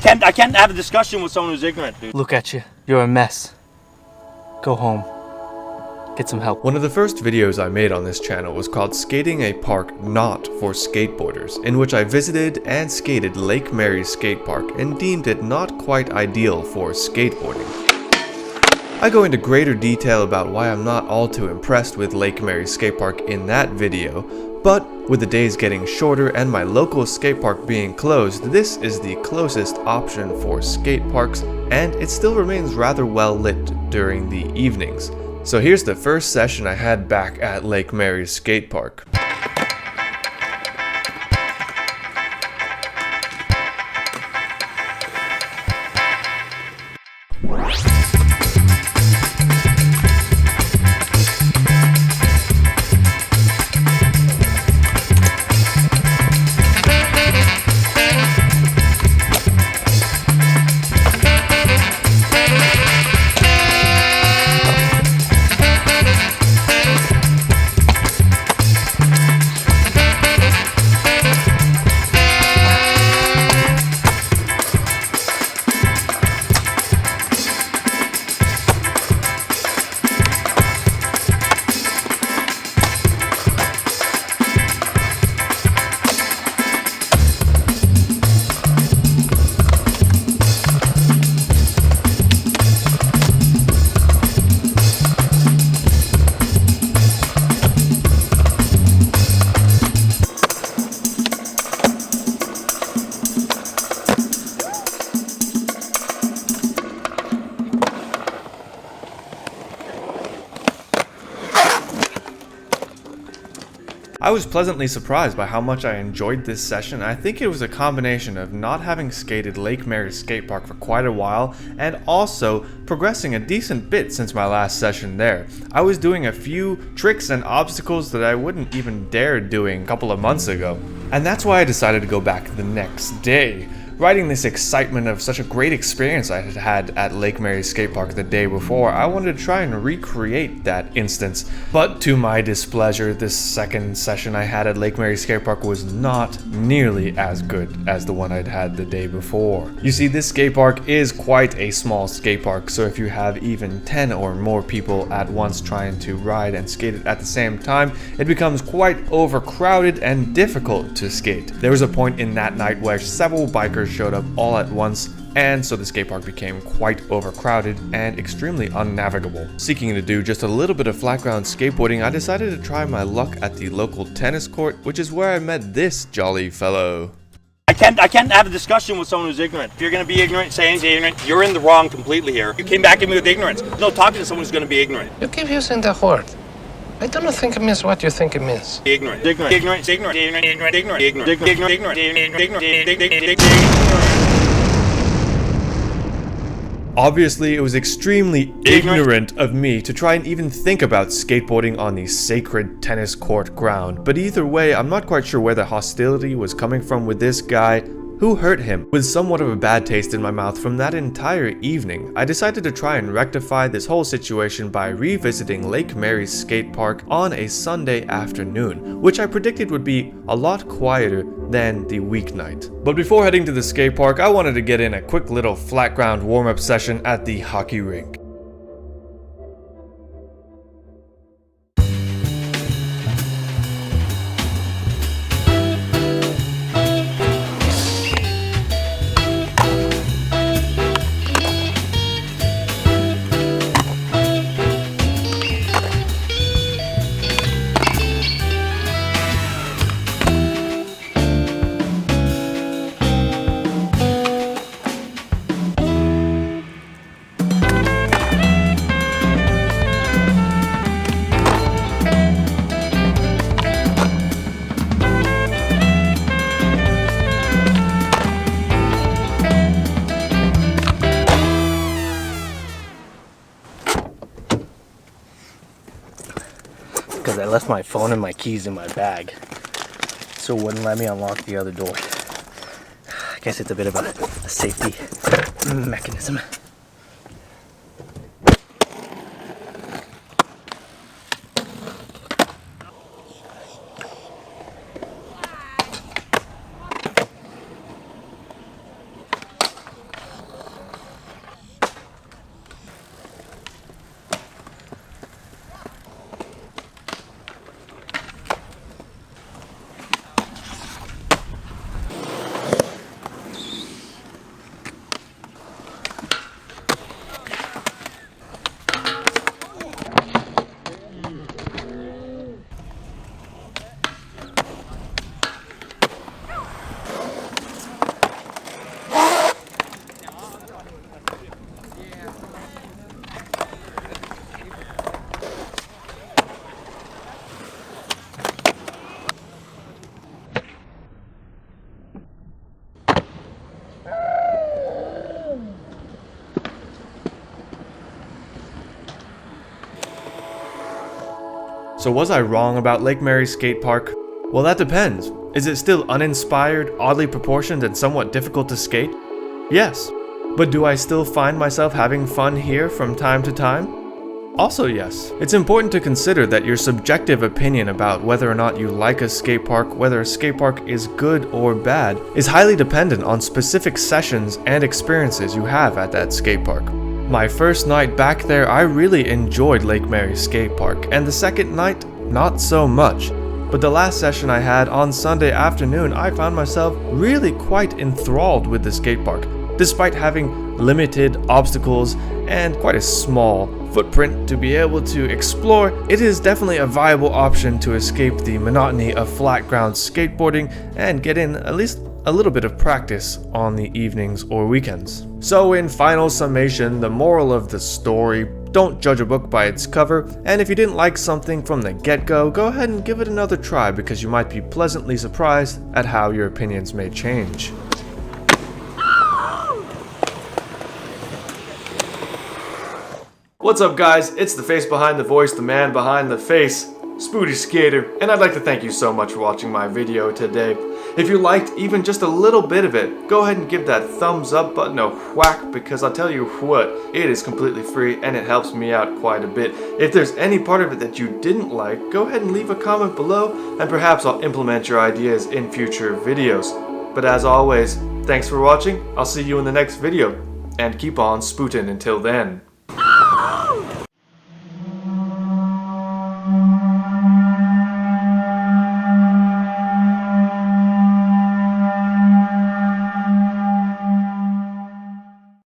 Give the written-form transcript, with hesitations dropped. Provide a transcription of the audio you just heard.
can't have a discussion with someone who's ignorant, dude. Look at you. You're a mess. Go home. Get some help. One of the first videos I made on this channel was called Skating a Park Not for Skateboarders, in which I visited and skated Lake Mary Skatepark and deemed it not quite ideal for skateboarding. I go into greater detail about why I'm not all too impressed with Lake Mary Skatepark in that video, but with the days getting shorter and my local skatepark being closed, this is the closest option for skate parks, and it still remains rather well lit during the evenings. So here's the first session I had back at Lake Mary Skatepark. I was pleasantly surprised by how much I enjoyed this session. I think it was a combination of not having skated Lake Mary Skatepark for quite a while and also progressing a decent bit since my last session there. I was doing a few tricks and obstacles that I wouldn't even dare doing a couple of months ago. And that's why I decided to go back the next day. Riding this excitement of such a great experience I had had at Lake Mary Skatepark the day before, I wanted to try and recreate that instance. But to my displeasure, this second session I had at Lake Mary Skatepark was not nearly as good as the one I'd had the day before. You see, this skatepark is quite a small skatepark, so if you have even 10 or more people at once trying to ride and skate it at the same time, it becomes quite overcrowded and difficult to skate. There was a point in that night where several bikers showed up all at once, and so the skatepark became quite overcrowded and extremely unnavigable. Seeking to do just a little bit of flat ground skateboarding, I decided to try my luck at the local tennis court, which is where I met this jolly fellow. I can't have a discussion with someone who's ignorant. If you're gonna be ignorant, saying ignorant, you're in the wrong completely here. You came back at me with ignorance. No talking to someone who's gonna be ignorant. You keep using the word. I don't think it means what you think it means. Ignorant, ignorant, ignorant, ignorant, ignorant, ignorant, ignorant, ignorant, ignorant, ignorant, ignorant, ignorant, ignorant. Obviously, it was extremely ignorant of me to try and even think about skateboarding on the sacred tennis court ground. But either way, I'm not quite sure where the hostility was coming from with this guy. Who hurt him? With somewhat of a bad taste in my mouth from that entire evening, I decided to try and rectify this whole situation by revisiting Lake Mary Skatepark on a Sunday afternoon, which I predicted would be a lot quieter than the weeknight. But before heading to the skate park, I wanted to get in a quick little flat ground warm-up session at the hockey rink. Because I left my phone and my keys in my bag, so it wouldn't let me unlock the other door. I guess it's a bit of a safety mechanism. So was I wrong about Lake Mary Skatepark? Well, that depends. Is it still uninspired, oddly proportioned, and somewhat difficult to skate? Yes. But do I still find myself having fun here from time to time? Also yes. It's important to consider that your subjective opinion about whether or not you like a skate park, whether a skate park is good or bad, is highly dependent on specific sessions and experiences you have at that skate park. My first night back there, I really enjoyed Lake Mary Skatepark, and the second night, not so much. But the last session I had on Sunday afternoon, I found myself really quite enthralled with the skate park. Despite having limited obstacles and quite a small footprint to be able to explore, it is definitely a viable option to escape the monotony of flat ground skateboarding and get in at least a little bit of practice on the evenings or weekends. So in final summation, the moral of the story: don't judge a book by its cover, and if you didn't like something from the get-go, go ahead and give it another try, because you might be pleasantly surprised at how your opinions may change. What's up guys, it's the face behind the voice, the man behind the face, Spootyskater, and I'd like to thank you so much for watching my video today. If you liked even just a little bit of it, go ahead and give that thumbs up button a whack, because I'll tell you what, it is completely free and it helps me out quite a bit. If there's any part of it that you didn't like, go ahead and leave a comment below, and perhaps I'll implement your ideas in future videos. But as always, thanks for watching, I'll see you in the next video, and keep on spootin' until then.